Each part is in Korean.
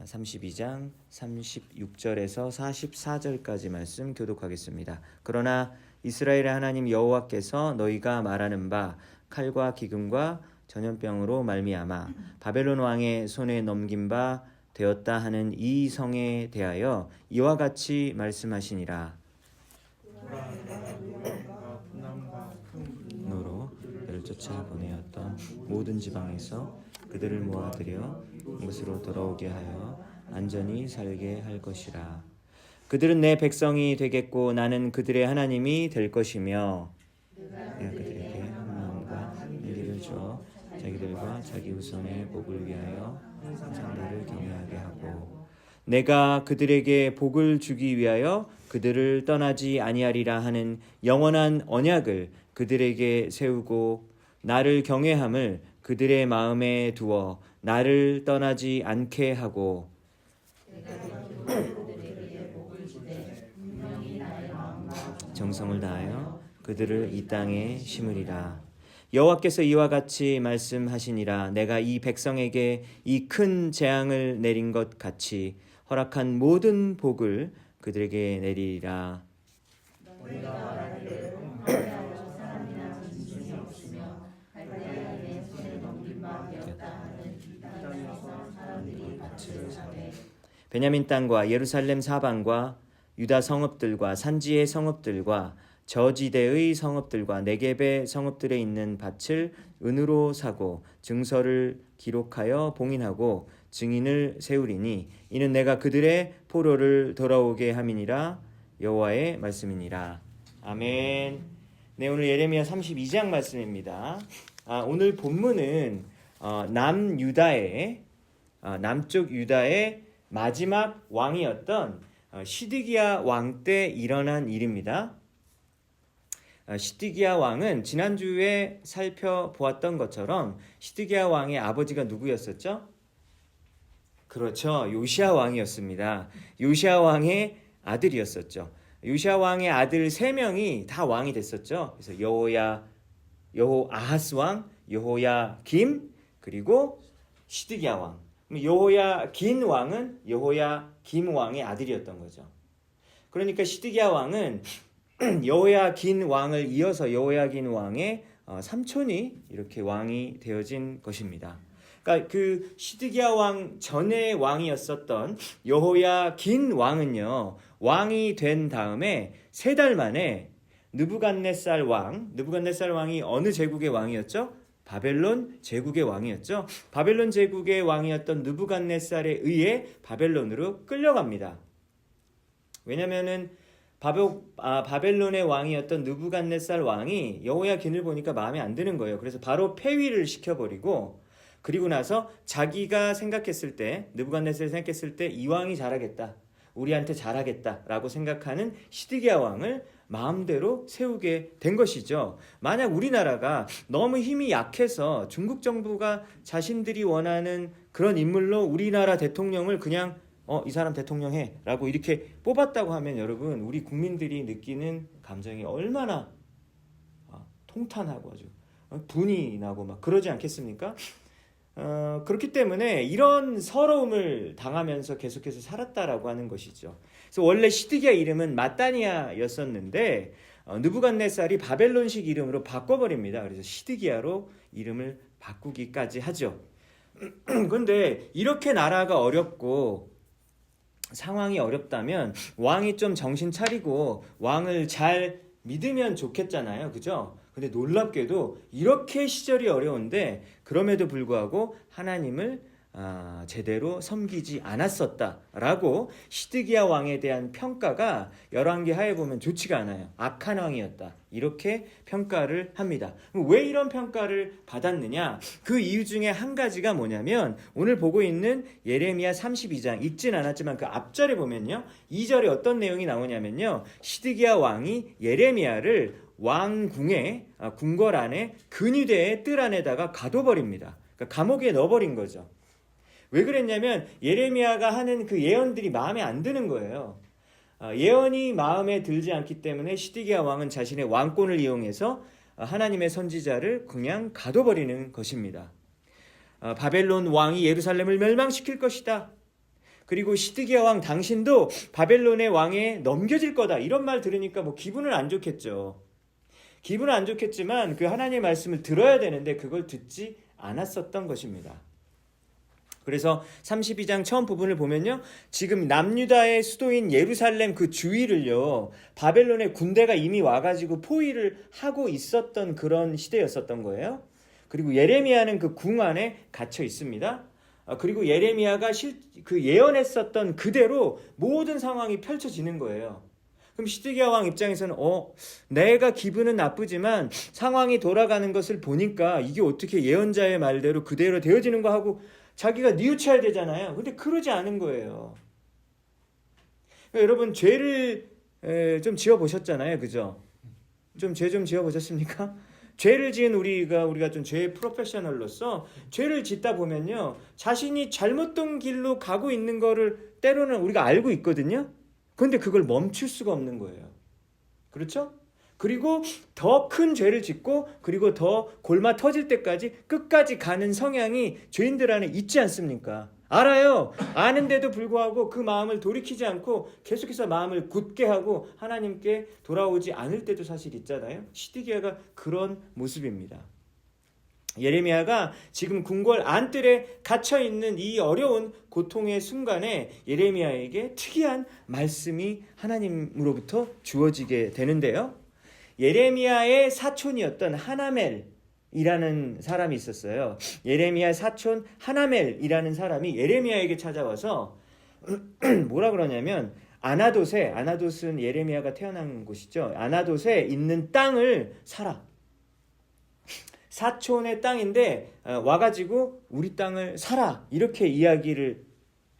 32장 36절에서 44절까지 말씀 교독하겠습니다. 그러나 이스라엘의 하나님 여호와께서 너희가 말하는 바 칼과 기근과 전염병으로 말미암아 바벨론 왕의 손에 넘긴 바 되었다 하는 이 성에 대하여 이와 같이 말씀하시니라. 노로 그를 쫓아 보내었던 모든 지방에서 그들을 모아들여 이곳으로 돌아오게 하여 안전히 살게 할 것이라. 그들은 내 백성이 되겠고 나는 그들의 하나님이 될 것이며 내가 그들에게 한 마음과 일리를 주어 자기들과 자기 후손의 복을 위하여 항상 나를 경외하게 하고 내가 그들에게 복을 주기 위하여 그들을 떠나지 아니하리라 하는 영원한 언약을 그들에게 세우고 나를 경외함을 그들의 마음에 두어 나를 떠나지 않게 하고 정성을 다하여 그들을 이 땅에 심으리라. 여호와께서 이와 같이 말씀하시니라. 내가 이 백성에게 이 큰 재앙을 내린 것 같이 허락한 모든 복을 그들에게 내리리라. 베냐민 땅과 예루살렘 사방과 유다 성읍들과 산지의 성읍들과 저지대의 성읍들과 네겝의 성읍들에 있는 밭을 은으로 사고 증서를 기록하여 봉인하고 증인을 세우리니 이는 내가 그들의 포로를 돌아오게 함이니라. 여호와의 말씀이니라. 아멘. 네, 오늘 예레미야 32장 말씀입니다. 오늘 본문은 남쪽 유다의 마지막 왕이었던 시드기야 왕 때 일어난 일입니다. 시드기야 왕은 지난주에 살펴보았던 것처럼 시드기야 왕의 아버지가 누구였었죠? 그렇죠. 요시야 왕이었습니다. 요시야 왕의 아들이었었죠. 요시야 왕의 아들 3명이 다 왕이 됐었죠. 그래서 여호아하스 왕, 여호야김, 그리고 시드기야 왕. 여호야긴 왕은 여호야김 왕의 아들이었던 거죠. 그러니까 시드기야 왕은 여호야긴 왕을 이어서 여호야긴 왕의 삼촌이 이렇게 왕이 되어진 것입니다. 그러니까 그 시드기야 왕 전에 왕이었었던 여호야긴 왕은요, 왕이 된 다음에 3달 만에 느부갓네살 왕이 어느 제국의 왕이었죠? 바벨론 제국의 왕이었죠. 바벨론 제국의 왕이었던 느부갓네살에 의해 바벨론으로 끌려갑니다. 왜냐면은 바벨론의 왕이었던 느부갓네살 왕이 여호야긴을 보니까 마음에 안 드는 거예요. 그래서 바로 폐위를 시켜버리고, 그리고 나서 자기가 생각했을 때, 느부갓네살이 생각했을 때 이 왕이 잘하겠다, 우리한테 잘하겠다라고 생각하는 시드기야 왕을 마음대로 세우게 된 것이죠. 만약 우리나라가 너무 힘이 약해서 중국 정부가 자신들이 원하는 그런 인물로 우리나라 대통령을 그냥 이 사람 대통령 해 라고 이렇게 뽑았다고 하면 여러분, 우리 국민들이 느끼는 감정이 얼마나 통탄하고 아주 분이 나고 막 그러지 않겠습니까? 그렇기 때문에 이런 서러움을 당하면서 계속해서 살았다라고 하는 것이죠. 그래서 원래 시드기야 이름은 마따니아였었는데 느부갓네살이 바벨론식 이름으로 바꿔버립니다. 그래서 시드기야로 이름을 바꾸기까지 하죠. 그런데 이렇게 나라가 어렵고 상황이 어렵다면 왕이 좀 정신 차리고 왕을 잘 믿으면 좋겠잖아요. 그죠? 근데 놀랍게도 이렇게 시절이 어려운데 그럼에도 불구하고 하나님을 제대로 섬기지 않았었다라고 시드기야 왕에 대한 평가가 열왕기하에 보면 좋지가 않아요. 악한 왕이었다, 이렇게 평가를 합니다. 왜 이런 평가를 받았느냐? 그 이유 중에 한 가지가 뭐냐면 오늘 보고 있는 예레미야 32장 읽진 않았지만 그 앞절에 보면요, 2절에 어떤 내용이 나오냐면요, 시드기야 왕이 예레미야를 왕궁의 궁궐 안에 근위대의 뜰 안에다가 가둬버립니다. 그러니까 감옥에 넣어버린 거죠. 왜 그랬냐면 예레미야가 하는 그 예언들이 마음에 안 드는 거예요. 예언이 마음에 들지 않기 때문에 시드기야 왕은 자신의 왕권을 이용해서 하나님의 선지자를 그냥 가둬버리는 것입니다. 바벨론 왕이 예루살렘을 멸망시킬 것이다. 그리고 시드기야 왕 당신도 바벨론의 왕에 넘겨질 거다. 이런 말 들으니까 뭐 기분은 안 좋겠죠. 기분은 안 좋겠지만 그 하나님의 말씀을 들어야 되는데 그걸 듣지 않았었던 것입니다. 그래서 32장 처음 부분을 보면요, 지금 남유다의 수도인 예루살렘 그 주위를요 바벨론의 군대가 이미 와가지고 포위를 하고 있었던 그런 시대였었던 거예요. 그리고 예레미야는 그 궁 안에 갇혀 있습니다. 그리고 예레미야가 그 예언했었던 그대로 모든 상황이 펼쳐지는 거예요. 그럼 시드기야 왕 입장에서는 내가 기분은 나쁘지만 상황이 돌아가는 것을 보니까 이게 어떻게 예언자의 말대로 그대로 되어지는가 하고 자기가 뉘우쳐야 되잖아요. 근데 그러지 않은 거예요. 여러분 죄를 좀 지어보셨잖아요. 그죠? 좀 죄 좀 지어보셨습니까? 죄를 지은 우리가 좀 죄의 프로페셔널로서 죄를 짓다 보면요, 자신이 잘못된 길로 가고 있는 거를 때로는 우리가 알고 있거든요. 그런데 그걸 멈출 수가 없는 거예요. 그렇죠? 그리고 더 큰 죄를 짓고 그리고 더 골마 터질 때까지 끝까지 가는 성향이 죄인들 안에 있지 않습니까? 알아요. 아는데도 불구하고 그 마음을 돌이키지 않고 계속해서 마음을 굳게 하고 하나님께 돌아오지 않을 때도 사실 있잖아요. 시드기야가 그런 모습입니다. 예레미야가 지금 궁궐 안뜰에 갇혀있는 이 어려운 고통의 순간에 예레미야에게 특이한 말씀이 하나님으로부터 주어지게 되는데요. 예레미야의 사촌이었던 하나멜이라는 사람이 있었어요. 예레미야의 사촌 하나멜이라는 사람이 예레미야에게 찾아와서 뭐라 그러냐면 아나돗은 예레미야가 태어난 곳이죠. 아나돗에 있는 땅을 사라. 사촌의 땅인데 와가지고 우리 땅을 사라 이렇게 이야기를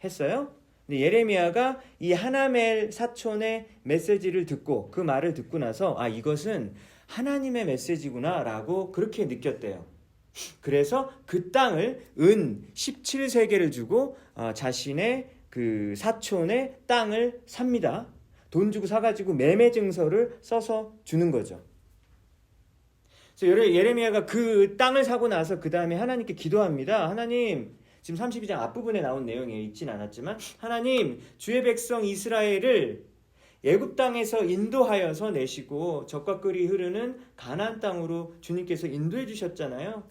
했어요. 근데 예레미야가 이 하나멜 사촌의 메시지를 듣고 그 말을 듣고 나서 이것은 하나님의 메시지구나 라고 그렇게 느꼈대요. 그래서 그 땅을 은 17세겔을 주고 자신의 그 사촌의 땅을 삽니다. 돈 주고 사가지고 매매 증서를 써서 주는 거죠. 그래서 예레미야가 그 땅을 사고 나서 그 다음에 하나님께 기도합니다. 하나님, 지금 32장 앞부분에 나온 내용에 있진 않았지만 하나님, 주의 백성 이스라엘을 애굽 땅에서 인도하여서 내시고 적과 꿀이 흐르는 가나안 땅으로 주님께서 인도해 주셨잖아요.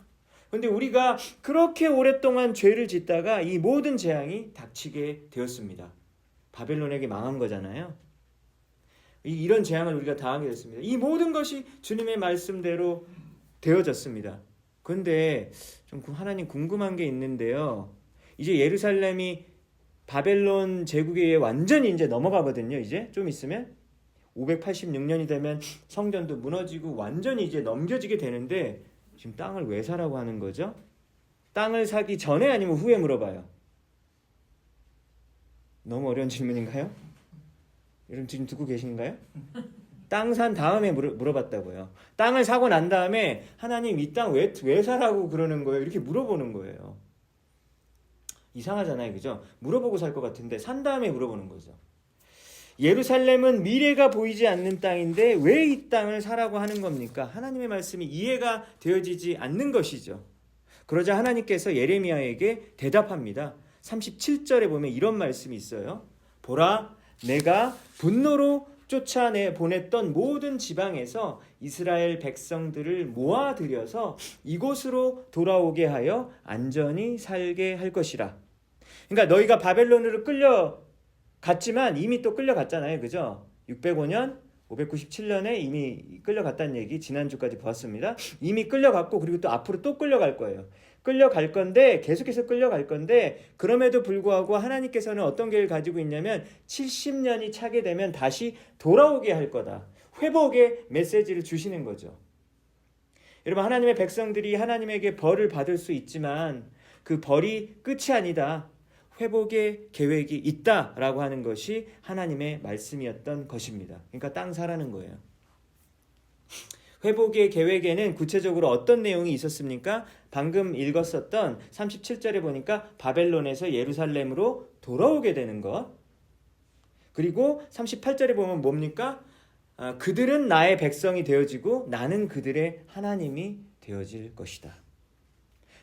그런데 우리가 그렇게 오랫동안 죄를 짓다가 이 모든 재앙이 닥치게 되었습니다. 바벨론에게 망한 거잖아요. 이런 재앙을 우리가 당하게 됐습니다. 이 모든 것이 주님의 말씀대로 되어졌습니다. 그런데 좀 하나님 궁금한 게 있는데요. 이제 예루살렘이 바벨론 제국에 의해 완전히 이제 넘어가거든요. 이제 좀 있으면 586년이 되면 성전도 무너지고 완전히 이제 넘겨지게 되는데 지금 땅을 왜 사라고 하는 거죠? 땅을 사기 전에 아니면 후에 물어봐요. 너무 어려운 질문인가요? 여러분 지금 듣고 계신가요? 땅 산 다음에 물어봤다고요. 땅을 사고 난 다음에 하나님 이 땅 왜 사라고 그러는 거예요? 이렇게 물어보는 거예요. 이상하잖아요. 그죠? 물어보고 살 것 같은데 산 다음에 물어보는 거죠. 예루살렘은 미래가 보이지 않는 땅인데 왜 이 땅을 사라고 하는 겁니까? 하나님의 말씀이 이해가 되어지지 않는 것이죠. 그러자 하나님께서 예레미야에게 대답합니다. 37절에 보면 이런 말씀이 있어요. 보라, 내가 분노로 쫓아내 보냈던 모든 지방에서 이스라엘 백성들을 모아들여서 이곳으로 돌아오게 하여 안전히 살게 할 것이라. 그러니까 너희가 바벨론으로 끌려갔지만 이미 또 끌려갔잖아요. 그죠? 605년, 597년에 이미 끌려갔다는 얘기 지난주까지 보았습니다. 이미 끌려갔고 그리고 또 앞으로 또 끌려갈 거예요. 끌려갈 건데 계속해서 끌려갈 건데 그럼에도 불구하고 하나님께서는 어떤 계획을 가지고 있냐면 70년이 차게 되면 다시 돌아오게 할 거다. 회복의 메시지를 주시는 거죠. 여러분, 하나님의 백성들이 하나님에게 벌을 받을 수 있지만 그 벌이 끝이 아니다. 회복의 계획이 있다라고 하는 것이 하나님의 말씀이었던 것입니다. 그러니까 땅 사라는 거예요. 회복의 계획에는 구체적으로 어떤 내용이 있었습니까? 방금 읽었었던 37절에 보니까 바벨론에서 예루살렘으로 돌아오게 되는 것. 그리고 38절에 보면 뭡니까? 그들은 나의 백성이 되어지고 나는 그들의 하나님이 되어질 것이다.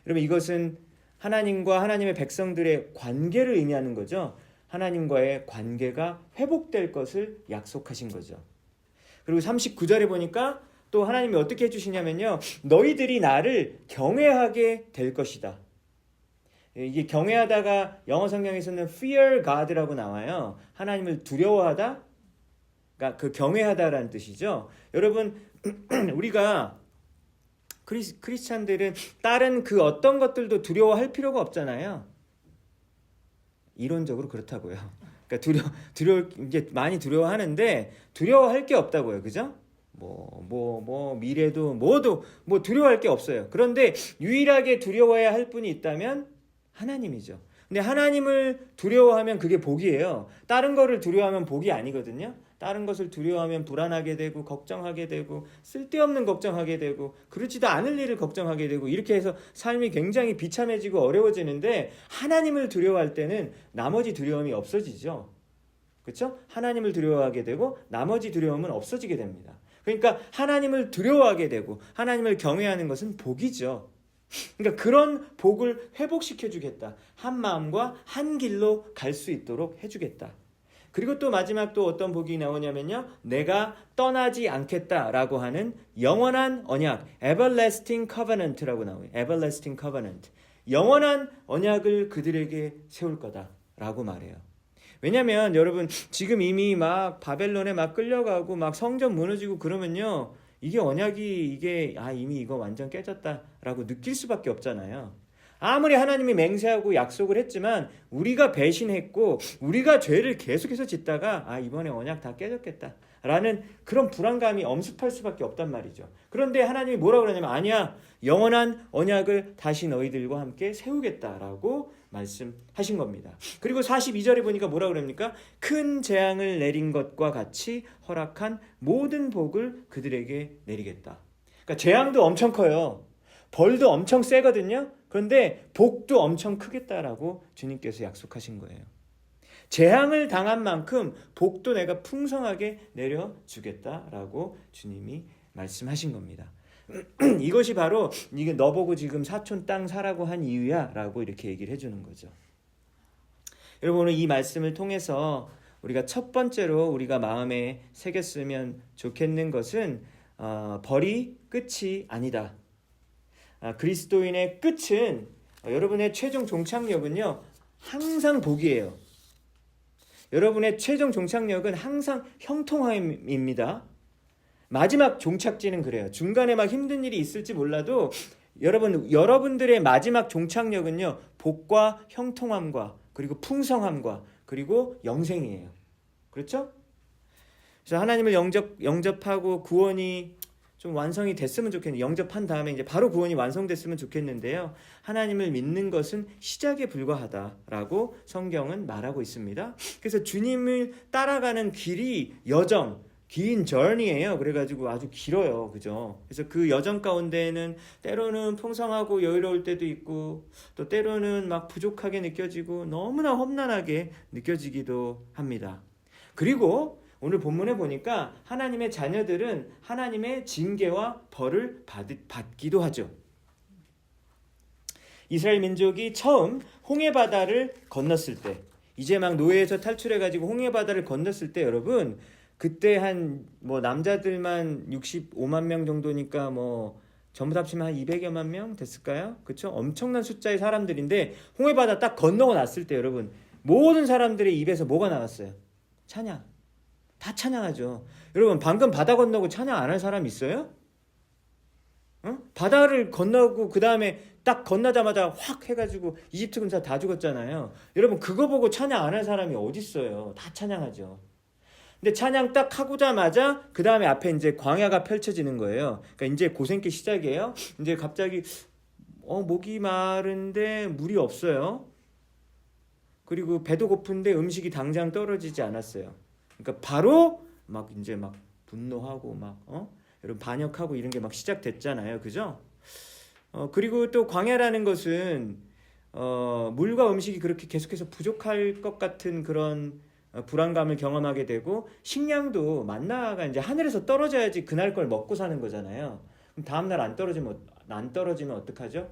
여러분, 이것은 하나님과 하나님의 백성들의 관계를 의미하는 거죠. 하나님과의 관계가 회복될 것을 약속하신 거죠. 그리고 39절에 보니까 또 하나님이 어떻게 해주시냐면요. 너희들이 나를 경외하게 될 것이다. 이게 경외하다가 영어 성경에서는 fear God라고 나와요. 하나님을 두려워하다. 그러니까 그 경외하다라는 뜻이죠. 여러분 우리가 크리스찬들은 다른 그 어떤 것들도 두려워할 필요가 없잖아요. 이론적으로 그렇다고요. 그러니까 이제 많이 두려워하는데 두려워할 게 없다고요. 그죠? 미래도 뭐도 두려워할 게 없어요. 그런데 유일하게 두려워해야 할 분이 있다면 하나님이죠. 근데 하나님을 두려워하면 그게 복이에요. 다른 거를 두려워하면 복이 아니거든요. 다른 것을 두려워하면 불안하게 되고 걱정하게 되고 쓸데없는 걱정하게 되고 그렇지도 않을 일을 걱정하게 되고 이렇게 해서 삶이 굉장히 비참해지고 어려워지는데 하나님을 두려워할 때는 나머지 두려움이 없어지죠. 그렇죠? 하나님을 두려워하게 되고 나머지 두려움은 없어지게 됩니다. 그러니까 하나님을 두려워하게 되고 하나님을 경외하는 것은 복이죠. 그러니까 그런 복을 회복시켜 주겠다. 한 마음과 한 길로 갈 수 있도록 해주겠다. 그리고 또 마지막 또 어떤 복이 나오냐면요. 내가 떠나지 않겠다라고 하는 영원한 언약, everlasting covenant라고 나와요. everlasting covenant. 영원한 언약을 그들에게 세울 거다라고 말해요. 왜냐면 여러분 지금 이미 막 바벨론에 막 끌려가고 막 성전 무너지고 그러면요. 이게 언약이 이미 이거 완전 깨졌다라고 느낄 수밖에 없잖아요. 아무리 하나님이 맹세하고 약속을 했지만 우리가 배신했고 우리가 죄를 계속해서 짓다가 이번에 언약 다 깨졌겠다 라는 그런 불안감이 엄습할 수밖에 없단 말이죠. 그런데 하나님이 뭐라고 그러냐면 아니야, 영원한 언약을 다시 너희들과 함께 세우겠다라고 말씀하신 겁니다. 그리고 42절에 보니까 뭐라고 그럽니까? 큰 재앙을 내린 것과 같이 허락한 모든 복을 그들에게 내리겠다. 그러니까 재앙도 엄청 커요. 벌도 엄청 세거든요. 그런데 복도 엄청 크겠다라고 주님께서 약속하신 거예요. 재앙을 당한 만큼 복도 내가 풍성하게 내려주겠다라고 주님이 말씀하신 겁니다. 이것이 바로 이게 너보고 지금 사촌 땅 사라고 한 이유야 라고 이렇게 얘기를 해주는 거죠. 여러분 오늘 이 말씀을 통해서 우리가 첫 번째로 우리가 마음에 새겼으면 좋겠는 것은 벌이 끝이 아니다. 그리스도인의 끝은 여러분의 최종 종착역은요 항상 복이에요. 여러분의 최종 종착역은 항상 형통함입니다. 마지막 종착지는 그래요. 중간에 막 힘든 일이 있을지 몰라도 여러분들의 마지막 종착역은요 복과 형통함과 그리고 풍성함과 그리고 영생이에요. 그렇죠? 그래서 하나님을 영접하고 구원이 좀 완성이 됐으면 좋겠는데 영접한 다음에 이제 바로 구원이 완성됐으면 좋겠는데요. 하나님을 믿는 것은 시작에 불과하다라고 성경은 말하고 있습니다. 그래서 주님을 따라가는 길이 긴 journey예요. 그래가지고 아주 길어요. 그죠? 그래서 그 여정 가운데에는 때로는 풍성하고 여유로울 때도 있고 또 때로는 막 부족하게 느껴지고 너무나 험난하게 느껴지기도 합니다. 그리고 오늘 본문에 보니까 하나님의 자녀들은 하나님의 징계와 벌을 받기도 하죠. 이스라엘 민족이 처음 홍해바다를 건넜을 때 이제 막 노예에서 탈출해가지고 홍해바다를 건넜을 때 여러분 그때 남자들만 65만 명 정도니까 전부 다 합치면 한 200여만 명 됐을까요? 그렇죠? 엄청난 숫자의 사람들인데 홍해바다 딱 건너고 났을 때 여러분 모든 사람들의 입에서 뭐가 나왔어요? 찬양. 다 찬양하죠. 여러분 방금 바다 건너고 찬양 안 할 사람 있어요? 바다를 건너고 그 다음에 딱 건너자마자 확 해가지고 이집트 군사 다 죽었잖아요. 여러분 그거 보고 찬양 안 할 사람이 어디 있어요? 다 찬양하죠. 근데 찬양 딱 하고자마자 그 다음에 앞에 이제 광야가 펼쳐지는 거예요. 그러니까 이제 고생길 시작이에요. 이제 갑자기 목이 마른데 물이 없어요. 그리고 배도 고픈데 음식이 당장 떨어지지 않았어요. 그러니까 바로 이제 분노하고 여러분 반역하고 이런 게 막 시작됐잖아요. 그죠? 그리고 또 광야라는 것은 물과 음식이 그렇게 계속해서 부족할 것 같은 그런 불안감을 경험하게 되고 식량도 만나가 이제 하늘에서 떨어져야지 그날 걸 먹고 사는 거잖아요. 그럼 다음 날 안 떨어지면 어떡하죠?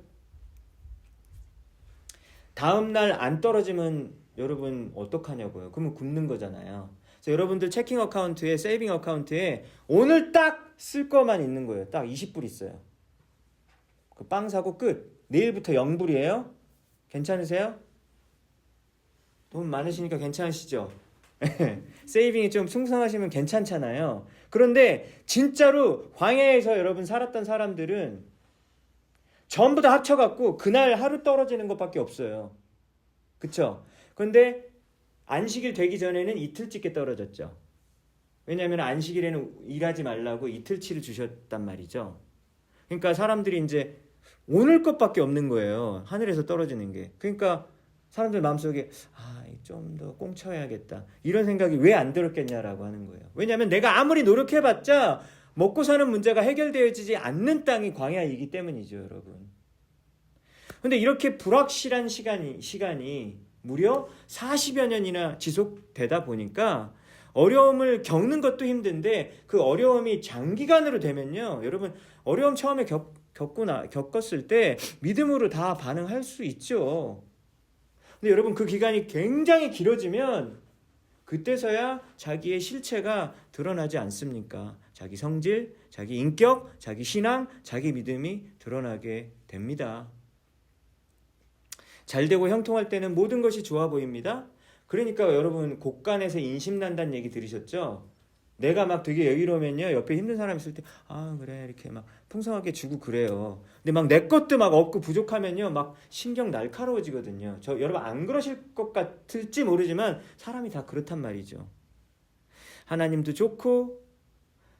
다음 날 안 떨어지면 여러분 어떡하냐고요. 그러면 굶는 거잖아요. 그래서 여러분들 체킹 어카운트에 세이빙 어카운트에 오늘 딱 쓸 거만 있는 거예요. 딱 20불 있어요. 그 빵 사고 끝. 내일부터 0불이에요. 괜찮으세요? 돈 많으시니까 괜찮으시죠? 세이빙이 좀 풍성하시면 괜찮잖아요. 그런데 진짜로 광야에서 여러분 살았던 사람들은 전부 다 합쳐갖고 그날 하루 떨어지는 것밖에 없어요. 그쵸? 그런데 안식일 되기 전에는 이틀째게 떨어졌죠. 왜냐하면 안식일에는 일하지 말라고 이틀치를 주셨단 말이죠. 그러니까 사람들이 이제 오늘 것밖에 없는 거예요. 하늘에서 떨어지는 게. 그러니까 사람들 마음속에 좀 더 꽁쳐야겠다. 이런 생각이 왜 안 들었겠냐라고 하는 거예요. 왜냐하면 내가 아무리 노력해봤자 먹고 사는 문제가 해결되어지지 않는 땅이 광야이기 때문이죠, 여러분. 근데 이렇게 불확실한 시간이 무려 40여 년이나 지속되다 보니까 어려움을 겪는 것도 힘든데 그 어려움이 장기간으로 되면요. 여러분 어려움 처음에 겪었을 때 믿음으로 다 반응할 수 있죠. 근데 여러분 그 기간이 굉장히 길어지면 그때서야 자기의 실체가 드러나지 않습니까? 자기 성질, 자기 인격, 자기 신앙, 자기 믿음이 드러나게 됩니다. 잘되고 형통할 때는 모든 것이 좋아 보입니다. 그러니까 여러분 곳간에서 인심난다는 얘기 들으셨죠? 내가 막 되게 여유로우면요 옆에 힘든 사람 있을 때 그래 이렇게 막 풍성하게 주고 그래요. 근데 막 내 것도 막 없고 부족하면요 막 신경 날카로워지거든요. 여러분 안 그러실 것 같을지 모르지만 사람이 다 그렇단 말이죠. 하나님도 좋고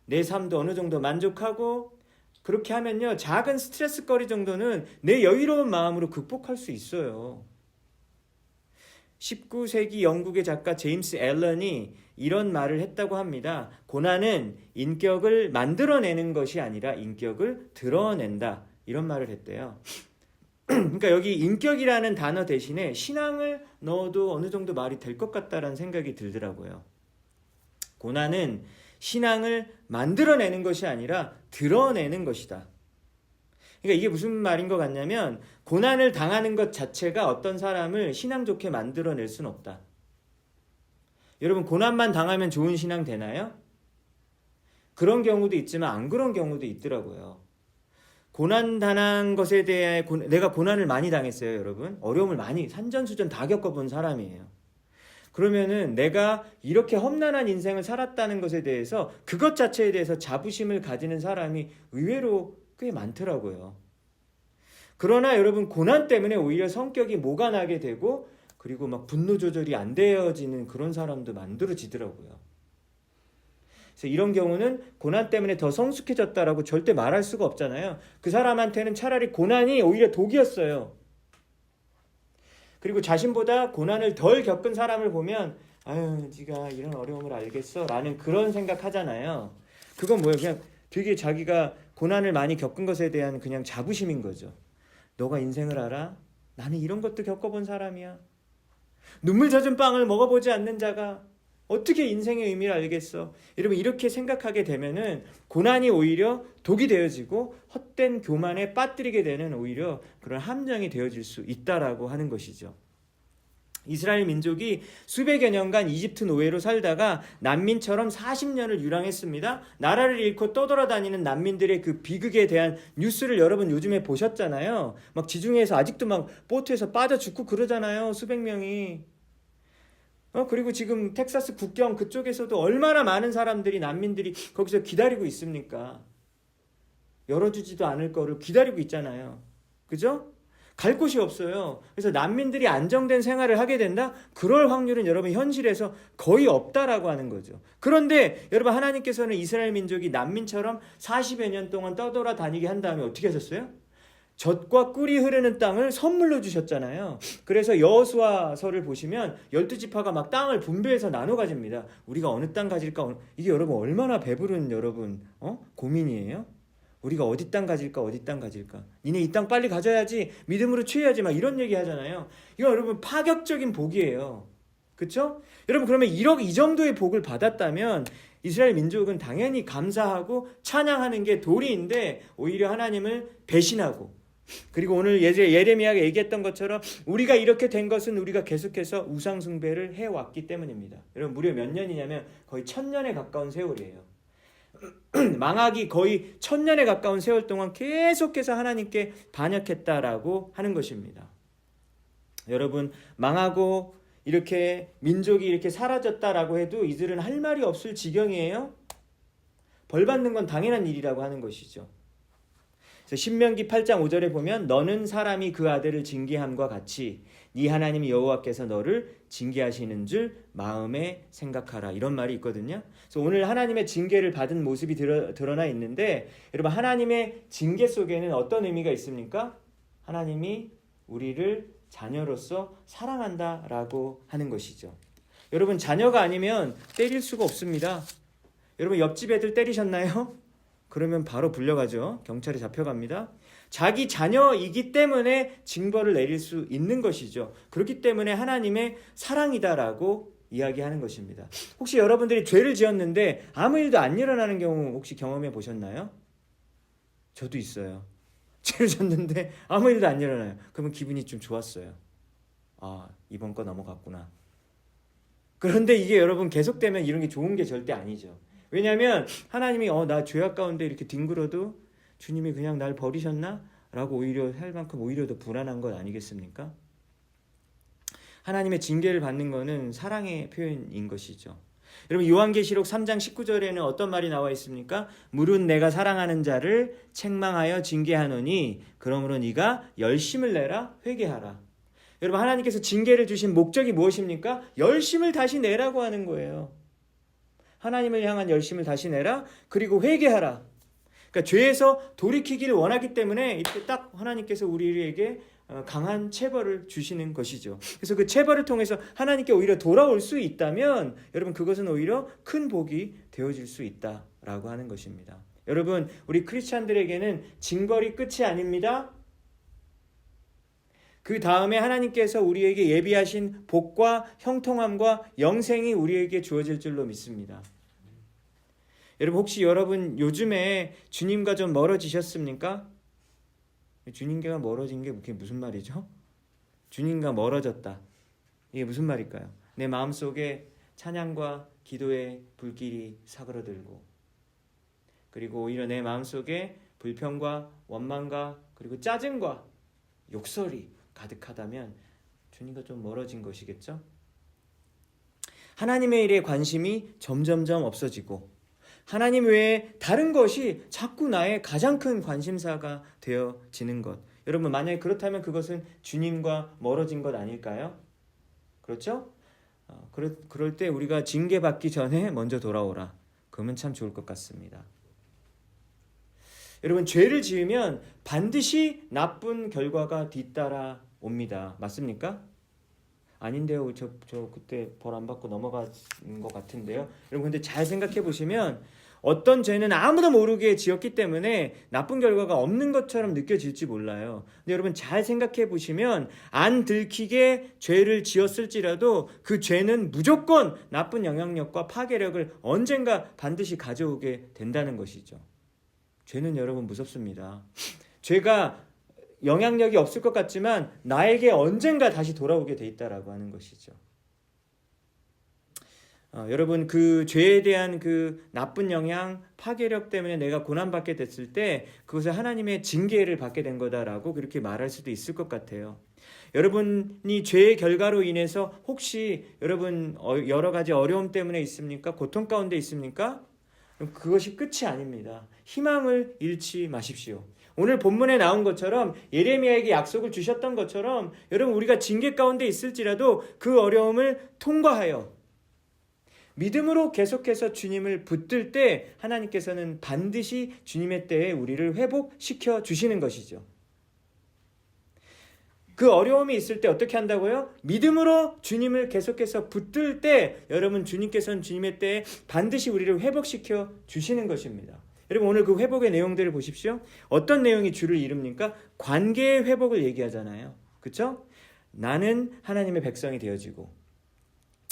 내 삶도 어느 정도 만족하고 그렇게 하면요 작은 스트레스거리 정도는 내 여유로운 마음으로 극복할 수 있어요. 19세기 영국의 작가 제임스 앨런이 이런 말을 했다고 합니다. 고난은 인격을 만들어내는 것이 아니라 인격을 드러낸다. 이런 말을 했대요. 그러니까 여기 인격이라는 단어 대신에 신앙을 넣어도 어느 정도 말이 될 것 같다라는 생각이 들더라고요. 고난은 신앙을 만들어내는 것이 아니라 드러내는 것이다. 그러니까 이게 무슨 말인 것 같냐면 고난을 당하는 것 자체가 어떤 사람을 신앙 좋게 만들어낼 수는 없다. 여러분 고난만 당하면 좋은 신앙 되나요? 그런 경우도 있지만 안 그런 경우도 있더라고요. 고난 당한 것에 대해 내가 고난을 많이 당했어요, 여러분. 어려움을 많이 산전수전 다 겪어본 사람이에요. 그러면은 내가 이렇게 험난한 인생을 살았다는 것에 대해서 그것 자체에 대해서 자부심을 가지는 사람이 의외로 꽤 많더라고요. 그러나 여러분 고난 때문에 오히려 성격이 모가 나게 되고 그리고 막 분노 조절이 안 되어지는 그런 사람도 만들어지더라고요. 그래서 이런 경우는 고난 때문에 더 성숙해졌다라고 절대 말할 수가 없잖아요. 그 사람한테는 차라리 고난이 오히려 독이었어요. 그리고 자신보다 고난을 덜 겪은 사람을 보면 네가 이런 어려움을 알겠어? 라는 그런 생각하잖아요. 그건 뭐예요? 그냥 되게 자기가 고난을 많이 겪은 것에 대한 그냥 자부심인 거죠. 너가 인생을 알아? 나는 이런 것도 겪어본 사람이야. 눈물 젖은 빵을 먹어보지 않는 자가 어떻게 인생의 의미를 알겠어? 여러분 이렇게 생각하게 되면은 고난이 오히려 독이 되어지고 헛된 교만에 빠뜨리게 되는 오히려 그런 함정이 되어질 수 있다라고 하는 것이죠. 이스라엘 민족이 수백여 년간 이집트 노예로 살다가 난민처럼 40년을 유랑했습니다. 나라를 잃고 떠돌아다니는 난민들의 그 비극에 대한 뉴스를 여러분 요즘에 보셨잖아요. 막 지중해에서 아직도 막 보트에서 빠져 죽고 그러잖아요. 수백 명이. 그리고 지금 텍사스 국경 그쪽에서도 얼마나 많은 사람들이 난민들이 거기서 기다리고 있습니까? 열어주지도 않을 거를 기다리고 있잖아요. 그죠? 갈 곳이 없어요. 그래서 난민들이 안정된 생활을 하게 된다? 그럴 확률은 여러분 현실에서 거의 없다라고 하는 거죠. 그런데 여러분 하나님께서는 이스라엘 민족이 난민처럼 40여 년 동안 떠돌아다니게 한 다음에 어떻게 하셨어요? 젖과 꿀이 흐르는 땅을 선물로 주셨잖아요. 그래서 여호수아서를 보시면 12지파가 막 땅을 분배해서 나눠 가집니다. 우리가 어느 땅 가질까? 이게 여러분 얼마나 배부른 여러분 고민이에요? 우리가 어디 땅 가질까? 어디 땅 가질까? 니네 이 땅 빨리 가져야지. 믿음으로 취해야지. 막 이런 얘기 하잖아요. 이거 여러분 파격적인 복이에요. 그렇죠? 여러분 그러면 이 정도의 복을 받았다면 이스라엘 민족은 당연히 감사하고 찬양하는 게 도리인데 오히려 하나님을 배신하고 그리고 오늘 예레미야가 얘기했던 것처럼 우리가 이렇게 된 것은 우리가 계속해서 우상 숭배를 해왔기 때문입니다. 여러분 무려 몇 년이냐면 거의 1000년에 가까운 세월이에요. 망하기 거의 1000년에 가까운 세월 동안 계속해서 하나님께 반역했다라고 하는 것입니다. 여러분 망하고 이렇게 민족이 이렇게 사라졌다라고 해도 이들은 할 말이 없을 지경이에요. 벌 받는 건 당연한 일이라고 하는 것이죠. 신명기 8장 5절에 보면 너는 사람이 그 아들을 징계함과 같이 네 하나님 여호와께서 너를 징계하시는 줄 마음에 생각하라, 이런 말이 있거든요. 그래서 오늘 하나님의 징계를 받은 모습이 드러나 있는데, 여러분 하나님의 징계 속에는 어떤 의미가 있습니까? 하나님이 우리를 자녀로서 사랑한다라고 하는 것이죠. 여러분 자녀가 아니면 때릴 수가 없습니다. 여러분 옆집 애들 때리셨나요? 그러면 바로 불려가죠. 경찰에 잡혀갑니다. 자기 자녀이기 때문에 징벌을 내릴 수 있는 것이죠. 그렇기 때문에 하나님의 사랑이다라고 이야기하는 것입니다. 혹시 여러분들이 죄를 지었는데 아무 일도 안 일어나는 경우 혹시 경험해 보셨나요? 저도 있어요. 죄를 졌는데 아무 일도 안 일어나요. 그러면 기분이 좀 좋았어요. 아, 이번 거 넘어갔구나. 그런데 이게 여러분 계속되면 이런 게 좋은 게 절대 아니죠. 왜냐하면 하나님이 나 죄악 가운데 이렇게 뒹굴어도 주님이 그냥 날 버리셨나? 라고 오히려 할 만큼 오히려 더 불안한 것 아니겠습니까? 하나님의 징계를 받는 것은 사랑의 표현인 것이죠. 여러분 요한계시록 3장 19절에는 어떤 말이 나와 있습니까? 물은 내가 사랑하는 자를 책망하여 징계하노니 그러므로 네가 열심을 내라, 회개하라. 여러분 하나님께서 징계를 주신 목적이 무엇입니까? 열심을 다시 내라고 하는 거예요. 하나님을 향한 열심을 다시 내라, 그리고 회개하라. 그러니까 죄에서 돌이키기를 원하기 때문에 이때 딱 하나님께서 우리에게 강한 체벌을 주시는 것이죠. 그래서 그 체벌을 통해서 하나님께 오히려 돌아올 수 있다면 여러분 그것은 오히려 큰 복이 되어질 수 있다라고 하는 것입니다. 여러분 우리 크리스찬들에게는 징벌이 끝이 아닙니다. 그 다음에 하나님께서 우리에게 예비하신 복과 형통함과 영생이 우리에게 주어질 줄로 믿습니다. 여러분 혹시 여러분 요즘에 주님과 좀 멀어지셨습니까? 주님과 멀어진 게 그게 무슨 말이죠? 주님과 멀어졌다. 이게 무슨 말일까요? 내 마음속에 찬양과 기도의 불길이 사그러들고, 그리고 오히려 내 마음속에 불평과 원망과 그리고 짜증과 욕설이 가득하다면 주님과 좀 멀어진 것이겠죠? 하나님의 일에 관심이 점점점 없어지고 하나님 외에 다른 것이 자꾸 나의 가장 큰 관심사가 되어지는 것. 여러분 만약에 그렇다면 그것은 주님과 멀어진 것 아닐까요? 그렇죠? 그럴 때 우리가 징계받기 전에 먼저 돌아오라. 그러면 참 좋을 것 같습니다. 여러분 죄를 지으면 반드시 나쁜 결과가 뒤따라 옵니다. 맞습니까? 아닌데요. 저 그때 벌 안 받고 넘어간 것 같은데요. 여러분 근데 잘 생각해 보시면 어떤 죄는 아무도 모르게 지었기 때문에 나쁜 결과가 없는 것처럼 느껴질지 몰라요. 근데 여러분 잘 생각해 보시면 안 들키게 죄를 지었을지라도 그 죄는 무조건 나쁜 영향력과 파괴력을 언젠가 반드시 가져오게 된다는 것이죠. 죄는 여러분 무섭습니다. 죄가 영향력이 없을 것 같지만 나에게 언젠가 다시 돌아오게 돼 있다라고 하는 것이죠. 여러분 그 죄에 대한 그 나쁜 영향, 파괴력 때문에 내가 고난받게 됐을 때 그것을 하나님의 징계를 받게 된 거다라고 그렇게 말할 수도 있을 것 같아요. 여러분이 죄의 결과로 인해서 혹시 여러분 여러 가지 어려움 때문에 있습니까? 고통 가운데 있습니까? 그것이 끝이 아닙니다. 희망을 잃지 마십시오. 오늘 본문에 나온 것처럼 예레미야에게 약속을 주셨던 것처럼 여러분 우리가 징계 가운데 있을지라도 그 어려움을 통과하여 믿음으로 계속해서 주님을 붙들 때 하나님께서는 반드시 주님의 때에 우리를 회복시켜 주시는 것이죠. 그 어려움이 있을 때 어떻게 한다고요? 믿음으로 주님을 계속해서 붙들 때 여러분 주님께서는 주님의 때에 반드시 우리를 회복시켜 주시는 것입니다. 여러분 오늘 그 회복의 내용들을 보십시오. 어떤 내용이 주를 이룹니까? 관계의 회복을 얘기하잖아요. 그렇죠? 나는 하나님의 백성이 되어지고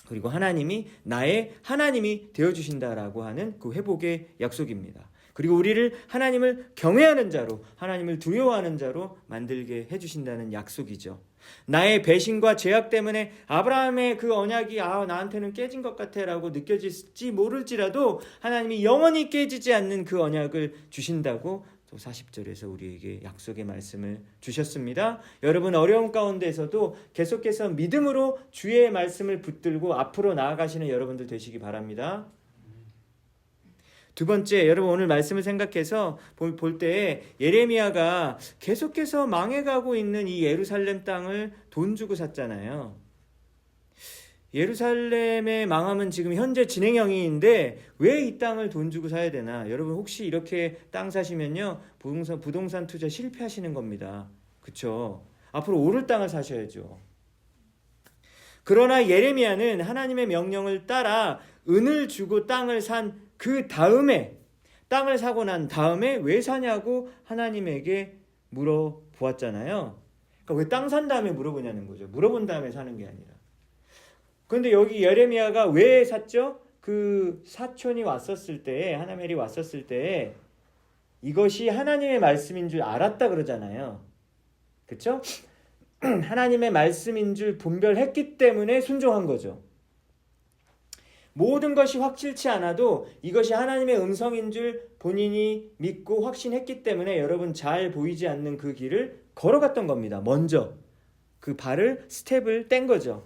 그리고 하나님이 나의 하나님이 되어주신다라고 하는 그 회복의 약속입니다. 그리고 우리를 하나님을 경외하는 자로, 하나님을 두려워하는 자로 만들게 해주신다는 약속이죠. 나의 배신과 죄악 때문에 아브라함의 그 언약이 나한테는 깨진 것 같아 라고 느껴질지 모를지라도 하나님이 영원히 깨지지 않는 그 언약을 주신다고 또 40절에서 우리에게 약속의 말씀을 주셨습니다. 여러분 어려움 가운데서도 계속해서 믿음으로 주의 말씀을 붙들고 앞으로 나아가시는 여러분들 되시기 바랍니다. 두 번째, 여러분 오늘 말씀을 생각해서 볼 때 예레미야가 계속해서 망해가고 있는 이 예루살렘 땅을 돈 주고 샀잖아요. 예루살렘의 망함은 지금 현재 진행형인데 왜 이 땅을 돈 주고 사야 되나? 여러분 혹시 이렇게 땅 사시면요 부동산 투자 실패하시는 겁니다. 그렇죠? 앞으로 오를 땅을 사셔야죠. 그러나 예레미야는 하나님의 명령을 따라 은을 주고 땅을 산 그 다음에, 땅을 사고 난 다음에 왜 사냐고 하나님에게 물어보았잖아요. 그러니까 왜 땅 산 다음에 물어보냐는 거죠. 물어본 다음에 사는 게 아니라. 그런데 여기 예레미야가 왜 샀죠? 그 사촌이 왔었을 때, 하나멜이 왔었을 때 이것이 하나님의 말씀인 줄 알았다 그러잖아요. 그렇죠? 하나님의 말씀인 줄 분별했기 때문에 순종한 거죠. 모든 것이 확실치 않아도 이것이 하나님의 음성인 줄 본인이 믿고 확신했기 때문에 여러분 잘 보이지 않는 그 길을 걸어갔던 겁니다. 먼저 그 스텝을 뗀 거죠.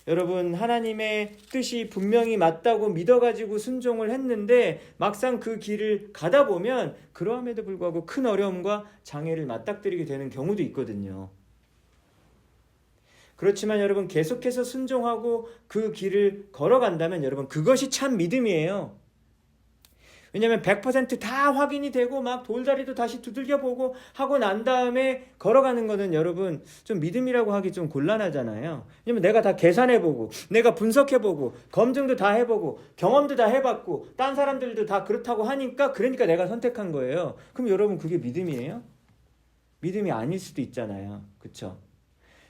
여러분 하나님의 뜻이 분명히 맞다고 믿어가지고 순종을 했는데 막상 그 길을 가다 보면 그러함에도 불구하고 큰 어려움과 장애를 맞닥뜨리게 되는 경우도 있거든요. 그렇지만 여러분 계속해서 순종하고 그 길을 걸어간다면 여러분 그것이 참 믿음이에요. 왜냐하면 100% 확인이 되고 막 돌다리도 다시 두들겨보고 하고 난 다음에 걸어가는 거는 여러분 좀 믿음이라고 하기 좀 곤란하잖아요. 왜냐면 내가 다 계산해보고 내가 분석해보고 검증도 다 해보고 경험도 다 해봤고 딴 사람들도 다 그렇다고 하니까 그러니까 내가 선택한 거예요. 그럼 여러분 그게 믿음이에요? 믿음이 아닐 수도 있잖아요. 그렇죠?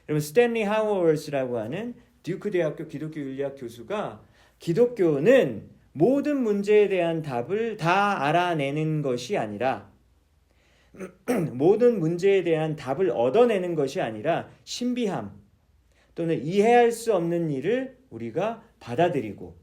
여러분 스탠리 하워스라고 하는 듀크 대학교 기독교 윤리학 교수가 기독교는 모든 문제에 대한 답을 다 알아내는 것이 아니라 모든 문제에 대한 답을 얻어내는 것이 아니라 신비함 또는 이해할 수 없는 일을 우리가 받아들이고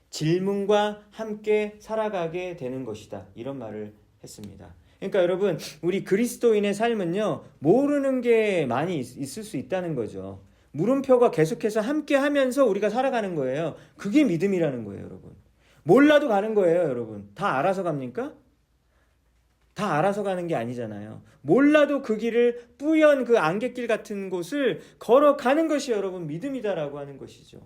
질문과 함께 살아가게 되는 것이다. 이런 말을 했습니다. 그러니까 여러분 우리 그리스도인의 삶은요 모르는 게 많이 있을 수 있다는 거죠. 물음표가 계속해서 함께 하면서 우리가 살아가는 거예요. 그게 믿음이라는 거예요. 여러분 몰라도 가는 거예요. 여러분 다 알아서 갑니까? 다 알아서 가는 게 아니잖아요. 몰라도 그 길을 뿌연 그 안갯길 같은 곳을 걸어가는 것이 여러분 믿음이다라고 하는 것이죠.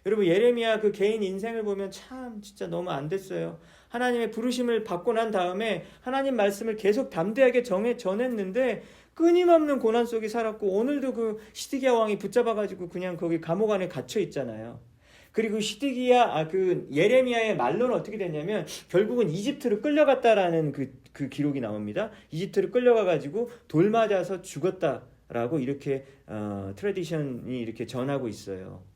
여러분 예레미야 그 개인 인생을 보면 참 진짜 너무 안 됐어요. 하나님의 부르심을 받고 난 다음에 하나님 말씀을 계속 담대하게 전했는데 끊임없는 고난 속에 살았고 오늘도 그 시드기야 왕이 붙잡아가지고 그냥 거기 감옥 안에 갇혀 있잖아요. 그리고 그 예레미야의 말로는 어떻게 됐냐면 결국은 이집트로 끌려갔다라는 그 기록이 나옵니다. 이집트로 끌려가가지고 돌 맞아서 죽었다라고 이렇게 트래디션이 이렇게 전하고 있어요.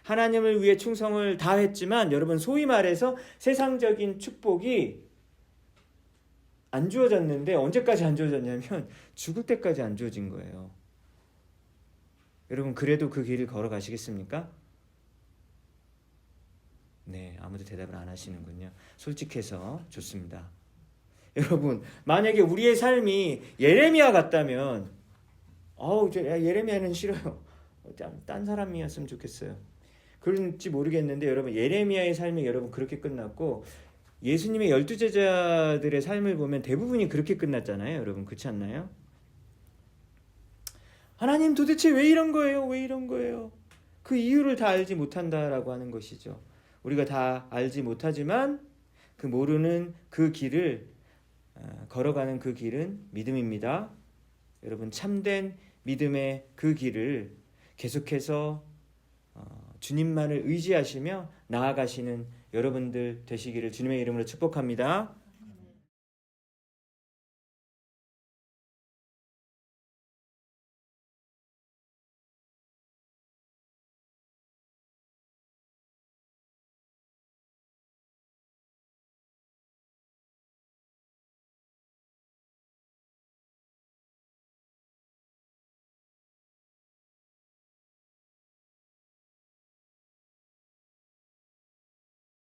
하나님을 위해 충성을 다했지만 여러분 소위 말해서 세상적인 축복이 안 주어졌는데 언제까지 안 주어졌냐면 죽을 때까지 안 주어진 거예요. 여러분 그래도 그 길을 걸어가시겠습니까? 네, 아무도 대답을 안 하시는군요. 솔직해서 좋습니다. 여러분 만약에 우리의 삶이 예레미야 같다면 예레미야는 싫어요. 딴 사람이었으면 좋겠어요. 그런지 모르겠는데 여러분 예레미야의 삶이 여러분 그렇게 끝났고 예수님의 12제자들의 삶을 보면 대부분이 그렇게 끝났잖아요. 여러분 그렇지 않나요? 하나님 도대체 왜 이런 거예요? 왜 이런 거예요? 그 이유를 다 알지 못한다라고 하는 것이죠. 우리가 다 알지 못하지만 그 모르는 그 길을 걸어가는 그 길은 믿음입니다. 여러분 참된 믿음의 그 길을 계속해서 주님만을 의지하시며 나아가시는 여러분들 되시기를 주님의 이름으로 축복합니다.